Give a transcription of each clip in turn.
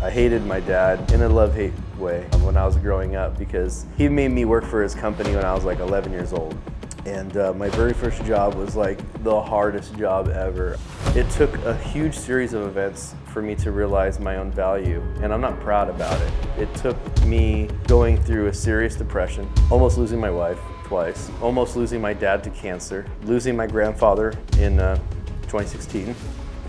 I hated my dad in a love-hate way when I was growing up because he made me work for his company when I was like 11 years old. And my very first job was like the hardest job ever. It took a huge series of events for me to realize my own value, and I'm not proud about it. It took me going through a serious depression, almost losing my wife twice, almost losing my dad to cancer, losing my grandfather in 2016,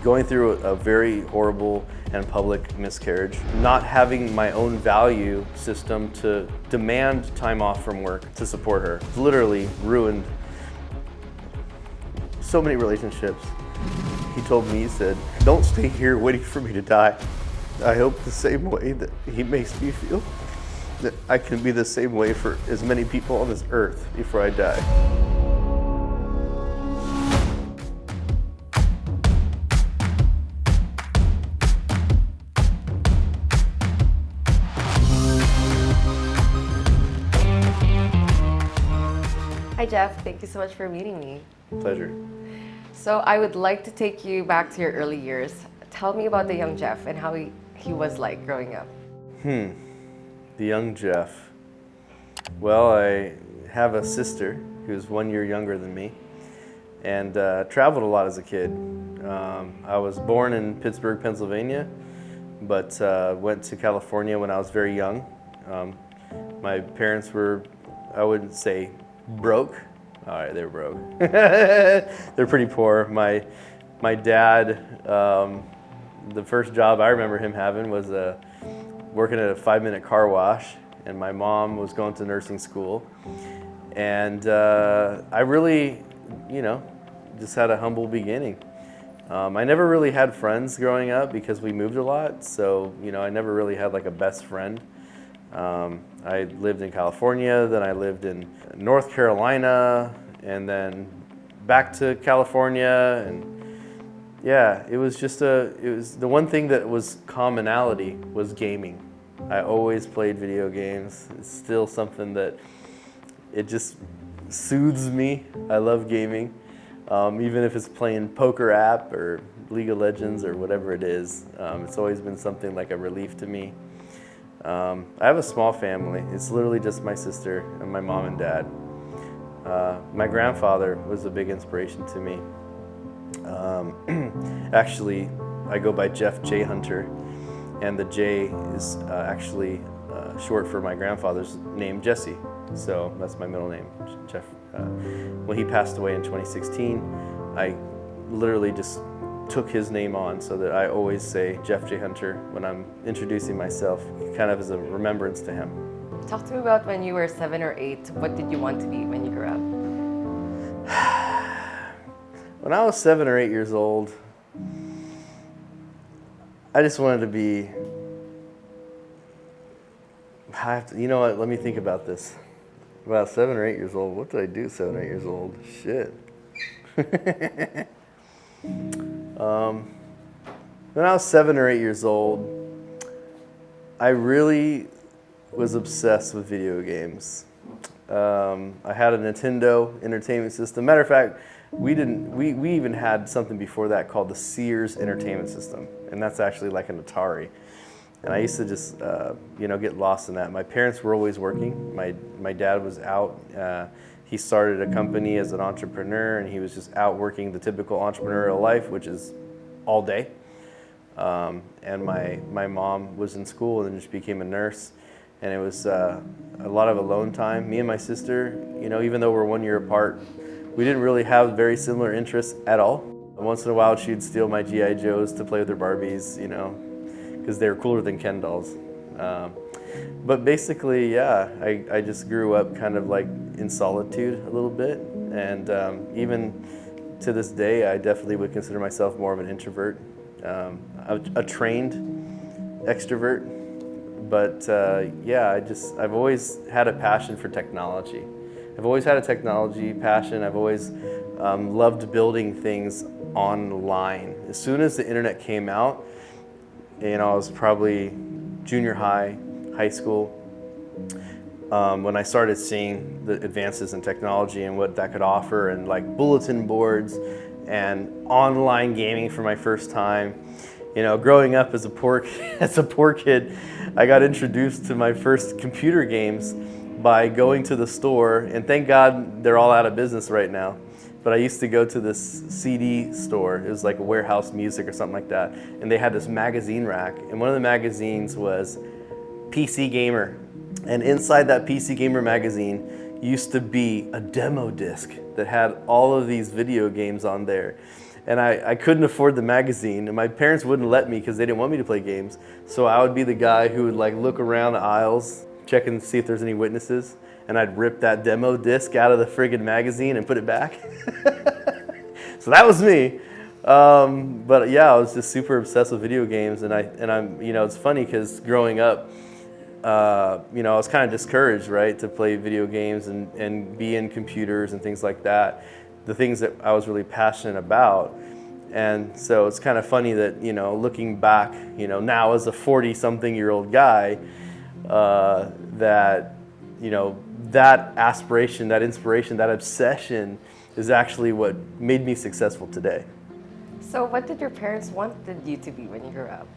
going through a very horrible and public miscarriage, not having my own value system to demand time off from work to support her. Literally ruined so many relationships. He told me, he said, "Don't stay here waiting for me to die. I hope the same way that he makes me feel, that I can be the same way for as many people on this earth before I die." Hi Jeff, thank you so much for meeting me. Pleasure. So I would like to take you back to your early years. Tell me about the young Jeff and how he was like growing up. The young Jeff. Well, I have a sister who's 1 year younger than me and traveled a lot as a kid. I was born in Pittsburgh, Pennsylvania, but went to California when I was very young. My parents were, I wouldn't say broke. All right, they were broke. They're pretty poor. My dad, the first job I remember him having was working at a 5-minute car wash, and my mom was going to nursing school. And I really, just had a humble beginning. I never really had friends growing up because we moved a lot, so I never really had like a best friend. I lived in California, then I lived in North Carolina, and then back to California, and yeah, it was the one thing that was commonality was gaming. I always played video games. It's still something that it just soothes me. I love gaming, even if it's playing poker app or League of Legends or whatever it is. It's always been something like a relief to me. I have a small family. It's literally just my sister and my mom and dad. My grandfather was a big inspiration to me. Actually, I go by Jeff J. Hunter, and the J is actually short for my grandfather's name, Jesse. So that's my middle name, Jeff. When he passed away in 2016, I literally just took his name on so that I always say Jeff J. Hunter when I'm introducing myself, kind of as a remembrance to him. Talk to me about when you were 7 or 8. What did you want to be when you grew up? When I was 7 or 8 years old, I just wanted to be, you know what, let me think about this. About 7 or 8 years old, what did I do 7 or 8 years old? Shit. When I was 7 or 8 years old, I really was obsessed with video games. I had a Nintendo Entertainment System. Matter of fact, we even had something before that called the Sears Entertainment System, and that's actually like an Atari. And I used to just, get lost in that. My parents were always working. My dad was out. He started a company as an entrepreneur, and he was just out working the typical entrepreneurial life, which is all day. And my mom was in school and then just became a nurse. And it was a lot of alone time. Me and my sister, even though we're 1 year apart, we didn't really have very similar interests at all. Once in a while, she'd steal my G.I. Joes to play with her Barbies, because they were cooler than Ken dolls. But basically, yeah, I just grew up kind of like in solitude a little bit. And even to this day, I definitely would consider myself more of an introvert, a trained extrovert. But I've always had a passion for technology. I've always had a technology passion. I've always loved building things online. As soon as the internet came out, I was probably junior high, high school, when I started seeing the advances in technology and what that could offer, and like bulletin boards and online gaming for my first time. growing up as a poor as a poor kid, I got introduced to my first computer games by going to the store, and thank God they're all out of business right now. But I used to go to this CD store. It was like a Warehouse Music or something like that, and they had this magazine rack, and one of the magazines was PC Gamer, and inside that PC Gamer magazine used to be a demo disc that had all of these video games on there. And I couldn't afford the magazine, and my parents wouldn't let me because they didn't want me to play games. So I would be the guy who would like look around the aisles, checking to see if there's any witnesses, and I'd rip that demo disc out of the friggin' magazine and put it back. So that was me. But yeah, I was just super obsessed with video games, and I'm it's funny because growing up, I was kind of discouraged, right, to play video games and be in computers and things like that. The things that I was really passionate about. And so it's kind of funny that, looking back, now as a 40-something-year-old guy, that aspiration, that inspiration, that obsession is actually what made me successful today. So what did your parents wanted you to be when you grew up?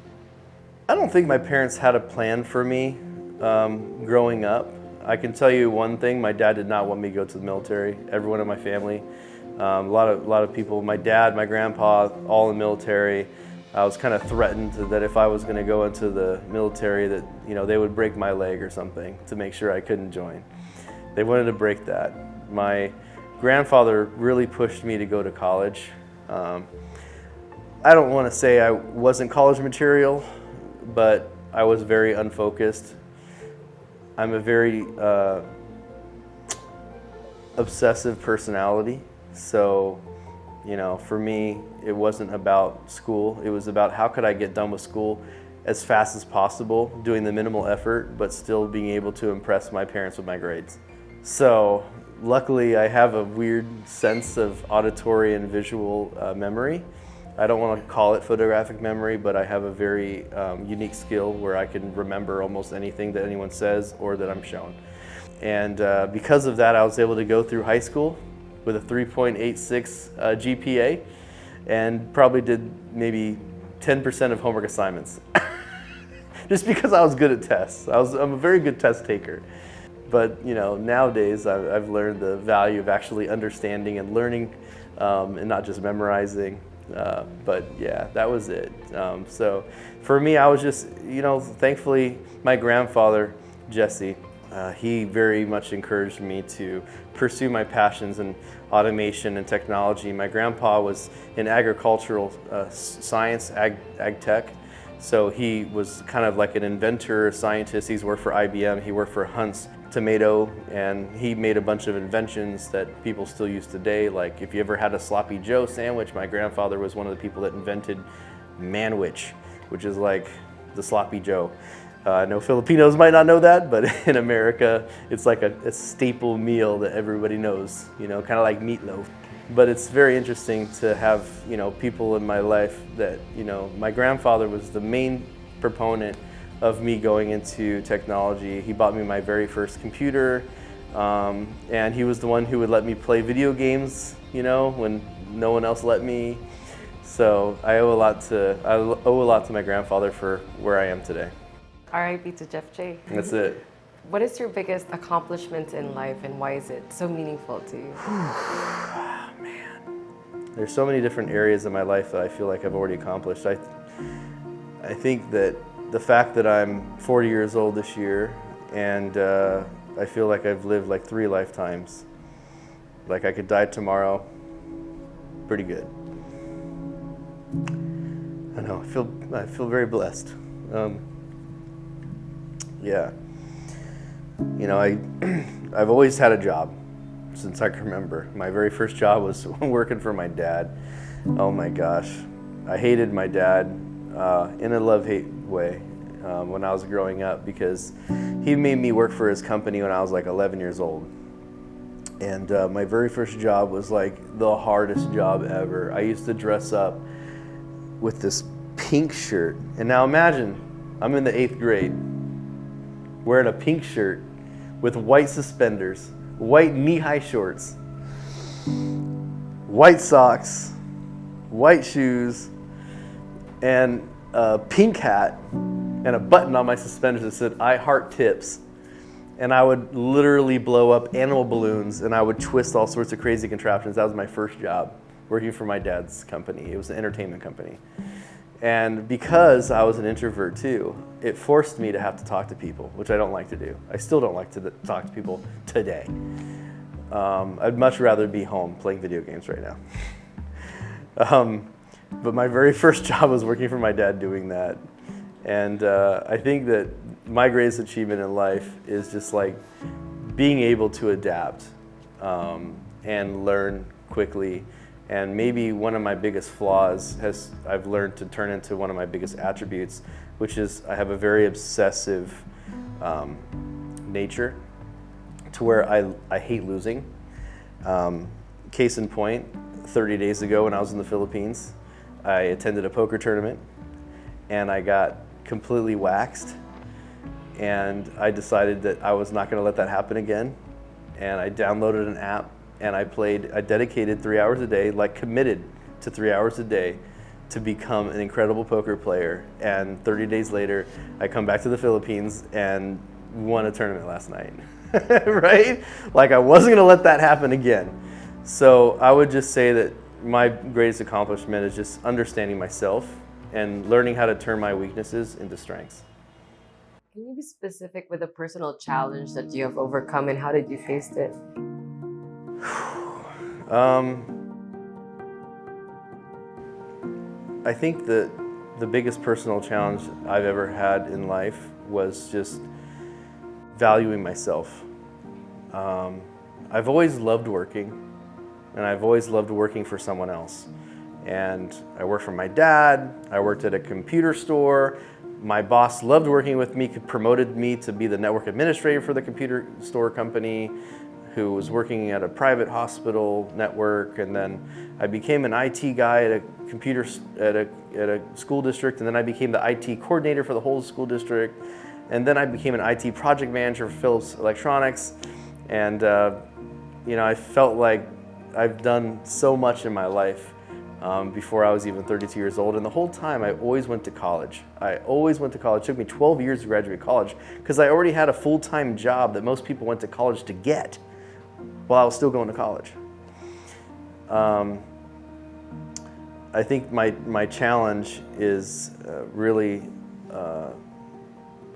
I don't think my parents had a plan for me growing up. I can tell you one thing, my dad did not want me to go to the military. Everyone in my family, a lot of people, my dad, my grandpa, all in the military. I was kind of threatened that if I was going to go into the military that, they would break my leg or something to make sure I couldn't join. They wanted to break that. My grandfather really pushed me to go to college. I don't want to say I wasn't college material, but I was very unfocused. I'm a very obsessive personality. So, for me, it wasn't about school. It was about how could I get done with school as fast as possible, doing the minimal effort, but still being able to impress my parents with my grades. So, luckily, I have a weird sense of auditory and visual memory. I don't want to call it photographic memory, but I have a very unique skill where I can remember almost anything that anyone says or that I'm shown. And because of that, I was able to go through high school with a 3.86 GPA and probably did maybe 10% of homework assignments. Just because I was good at tests. I'm a very good test taker. But nowadays I've learned the value of actually understanding and learning and not just memorizing. But yeah, that was it. So for me, I was just, thankfully my grandfather, Jesse, he very much encouraged me to pursue my passions in automation and technology. My grandpa was in agricultural science, ag tech. So he was kind of like an inventor, scientist. He's worked for IBM. He worked for Hunt's Tomato, and he made a bunch of inventions that people still use today. Like if you ever had a Sloppy Joe sandwich, my grandfather was one of the people that invented Manwich, which is like the Sloppy Joe. I know Filipinos might not know that, but in America, it's like a staple meal that everybody knows, kind of like meatloaf. But it's very interesting to have, people in my life that, my grandfather was the main proponent of me going into technology. He bought me my very first computer, and he was the one who would let me play video games, when no one else let me. So I owe a lot to my grandfather for where I am today. R.I.P. to Jeff J. That's it. What is your biggest accomplishment in life, and why is it so meaningful to you? Man, there's so many different areas in my life that I feel like I've already accomplished. I think that the fact that I'm 40 years old this year, and I feel like I've lived like 3 lifetimes. Like I could die tomorrow. Pretty good. I know. I feel very blessed. Yeah. I've always had a job since I can remember. My very first job was working for my dad. Oh my gosh. I hated my dad in a love-hate way when I was growing up because he made me work for his company when I was like 11 years old. And my very first job was like the hardest job ever. I used to dress up with this pink shirt. And now imagine, I'm in the 8th grade, wearing a pink shirt with white suspenders, white knee-high shorts, white socks, white shoes, and a pink hat and a button on my suspenders that said, "I heart tips." And I would literally blow up animal balloons, and I would twist all sorts of crazy contraptions. That was my first job, working for my dad's company. It was an entertainment company. And because I was an introvert too, it forced me to have to talk to people, which I don't like to do. I still don't like to talk to people today. I'd much rather be home playing video games right now. But my very first job was working for my dad doing that. And I think that my greatest achievement in life is just like being able to adapt and learn quickly. And maybe one of my biggest flaws I've learned to turn into one of my biggest attributes, which is I have a very obsessive nature to where I hate losing. Case in point, 30 days ago when I was in the Philippines, I attended a poker tournament and I got completely waxed, and I decided that I was not going to let that happen again, and I downloaded an app and I dedicated 3 hours a day, like committed to 3 hours a day to become an incredible poker player. And 30 days later, I come back to the Philippines and won a tournament last night, right? Like I wasn't gonna let that happen again. So I would just say that my greatest accomplishment is just understanding myself and learning how to turn my weaknesses into strengths. Can you be specific with a personal challenge that you have overcome and how did you face it? I think that the biggest personal challenge I've ever had in life was just valuing myself. I've always loved working, and I've always loved working for someone else. And I worked for my dad, I worked at a computer store. My boss loved working with me, promoted me to be the network administrator for the computer store company, who was working at a private hospital network, and then I became an IT guy at a school district, and then I became the IT coordinator for the whole school district, and then I became an IT project manager for Philips Electronics, and I felt like I've done so much in my life before I was even 32 years old, and the whole time I always went to college. It took me 12 years to graduate college because I already had a full-time job that most people went to college to get while I was still going to college. I think my challenge is really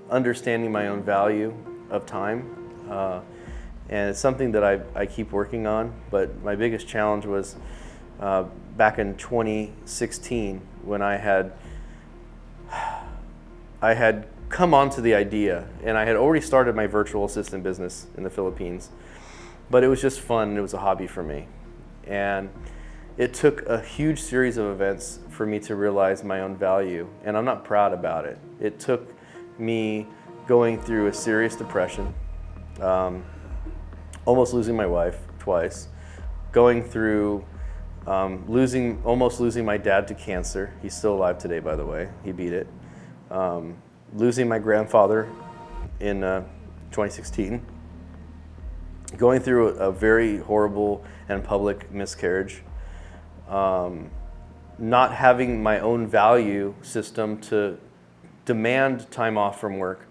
understanding my own value of time, and it's something that I keep working on, but my biggest challenge was back in 2016 when I had come onto the idea, and I had already started my virtual assistant business in the Philippines, but it was just fun and it was a hobby for me. And it took a huge series of events for me to realize my own value, and I'm not proud about it. It took me going through a serious depression, almost losing my wife twice, going through almost losing my dad to cancer. He's still alive today, by the way. He beat it. Losing my grandfather in 2016. Going through a very horrible and public miscarriage. Not having my own value system to demand time off from work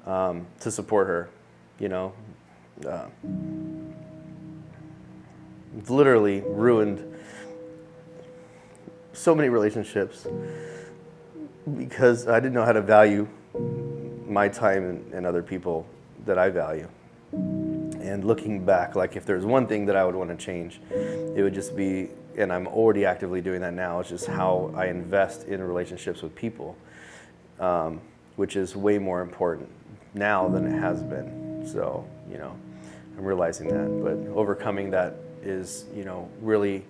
to support her, It's literally ruined so many relationships because I didn't know how to value my time and other people that I value. And looking back, like if there's one thing that I would want to change, it would just be, and I'm already actively doing that now, it's just how I invest in relationships with people, which is way more important now than it has been. So, I'm realizing that, but overcoming that is, really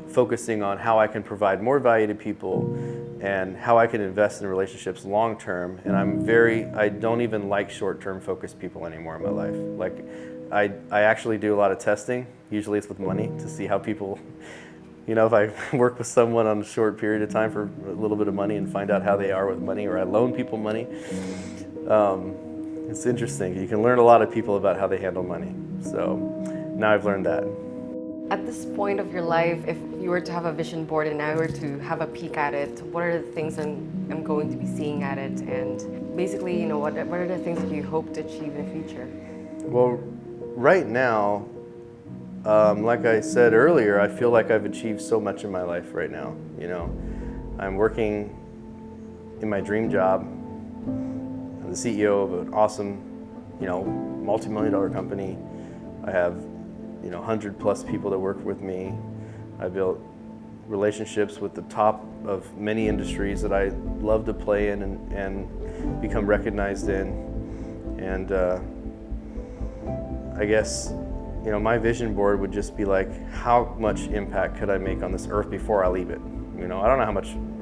focusing on how I can provide more value to people and how I can invest in relationships long term. And I don't even like short-term focused people anymore in my life. Like, I actually do a lot of testing. Usually it's with money to see how people, if I work with someone on a short period of time for a little bit of money and find out how they are with money, or I loan people money. It's interesting. You can learn a lot of people about how they handle money. So now I've learned that. At this point of your life, if you were to have a vision board and I were to have a peek at it, what are the things I'm going to be seeing at it? And basically, you know, what are the things that you hope to achieve in the future? Well, right now, like I said earlier, I feel like I've achieved so much in my life right now. You know, I'm working in my dream job. I'm the CEO of an awesome, you know, multi-million-dollar company. I have, you know, 100+ people that work with me. I built relationships with the top of many industries that I love to play in and become recognized in. And I guess, you know, my vision board would just be like, how much impact could I make on this earth before I leave it? You know, I don't know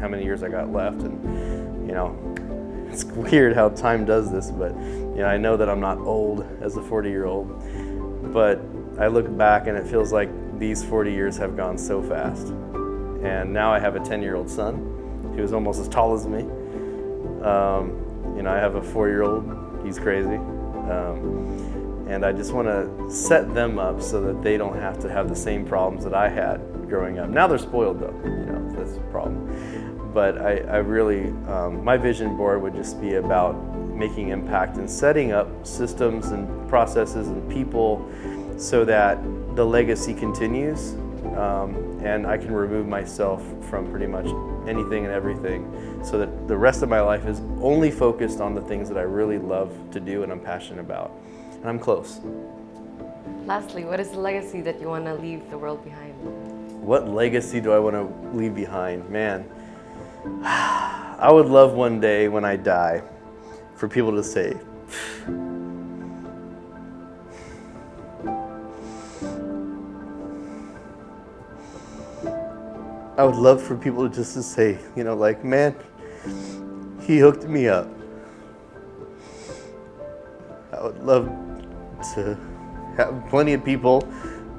how many years I got left, and you know, it's weird how time does this, but you know, I know that I'm not old as a 40-year-old, but I look back and it feels like these 40 years have gone so fast. And now I have a 10-year-old son who's almost as tall as me. You know, I have a 4-year-old, he's crazy. And I just want to set them up so that they don't have to have the same problems that I had growing up. Now they're spoiled though, you know, that's the problem. But I really, my vision board would just be about making impact and setting up systems and processes and people so that the legacy continues, and I can remove myself from pretty much anything and everything so that the rest of my life is only focused on the things that I really love to do and I'm passionate about. And I'm close. Lastly, what is the legacy that you want to leave the world behind? What legacy do I want to leave behind? Man, I would love one day when I die for people to say, I would love for people just to say, you know, like, man, he hooked me up. I would love to have plenty of people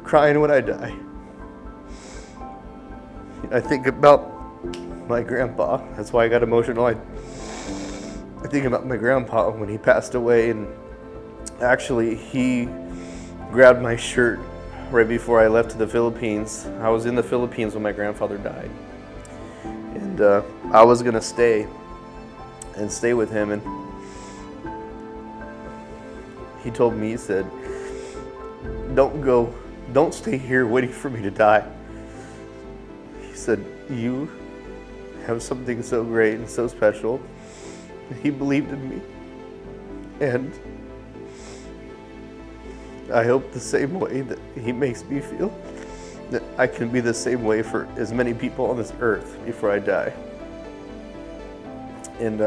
crying when I die. I think about my grandpa. That's why I got emotional. I think about my grandpa when he passed away, and actually he grabbed my shirt right before I left to the Philippines. I was in the Philippines when my grandfather died, and I was gonna stay with him, and he told me, he said, don't stay here waiting for me to die. He said, you have something so great and so special. He believed in me, and I hope the same way that he makes me feel, that I can be the same way for as many people on this earth before I die. And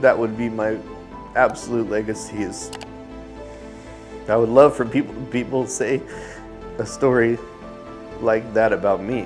that would be my absolute legacy. Is I would love for people to say a story like that about me.